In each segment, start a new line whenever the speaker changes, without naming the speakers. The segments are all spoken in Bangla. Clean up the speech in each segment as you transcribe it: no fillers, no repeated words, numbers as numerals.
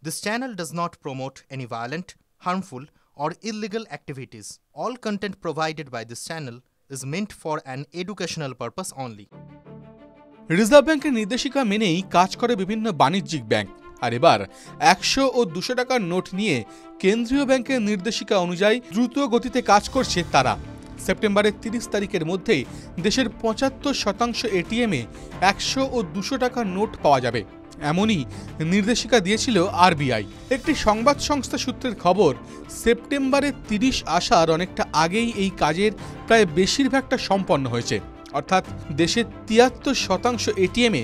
This channel does not promote any violent, harmful, or illegal activities. All content provided by this channel is meant for an educational purpose only.
Reserve ব্যাংকের নির্দেশিকা মেনেই কাজ করে বিভিন্ন বাণিজ্যিক ব্যাংক। আর এবার 100 ও 200 টাকার নোট নিয়ে কেন্দ্রীয় ব্যাংকের নির্দেশিকা অনুযায়ী দ্রুত গতিতে কাজ করছে তারা। সেপ্টেম্বরের 30 তারিখের মধ্যেই দেশের 75% এটিএমে 100 ও 200 টাকার নোট পাওয়া যাবে, এমনই নির্দেশিকা দিয়েছিল আরবিআই। একটি সংবাদ সংস্থা সূত্রের খবর, সেপ্টেম্বরের 30 আসার অনেকটা আগেই এই কাজের প্রায় বেশিরভাগটা সম্পন্ন হয়েছে। অর্থাৎ দেশের 73% এটিএমে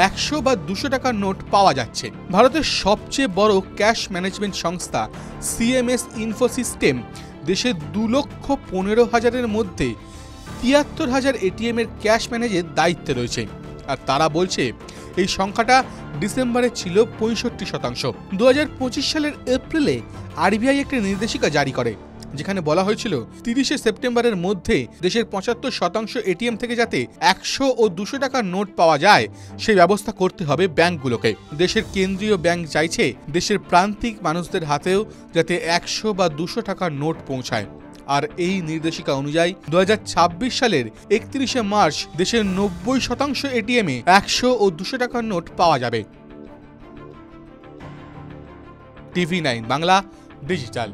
100 বা 200 টাকার নোট পাওয়া যাচ্ছে। ভারতের সবচেয়ে বড় ক্যাশ ম্যানেজমেন্ট সংস্থা সিএমএস ইনফোসিস্টেম দেশের 2,15,000-এর মধ্যে 73,000 এটিএমের ক্যাশ ম্যানেজের দায়িত্বে রয়েছে। আর তারা বলছে এই সংখ্যাটা ডিসেম্বরে ছিল 65%। 2025 সালের এপ্রিলে আরবিআই একটি নির্দেশিকা জারি করে, যেখানে বলা হয়েছিল 30 সেপ্টেম্বরের মধ্যে দেশের 75% এটিএম থেকে যাতে 100 ও 200 টাকার নোট পাওয়া যায় সেই ব্যবস্থা করতে হবে ব্যাংকগুলোকে। দেশের কেন্দ্রীয় ব্যাংক চাইছে দেশের প্রান্তিক মানুষদের হাতেও যাতে 100 বা 200 টাকার নোট পৌঁছায়। আর এই নির্দেশিকা অনুযায়ী 2026 সালের 31 মার্চ দেশের 90% এটিএমে 100 ও 200 টাকার নোট পাওয়া যাবে। TV9 Bangla digital.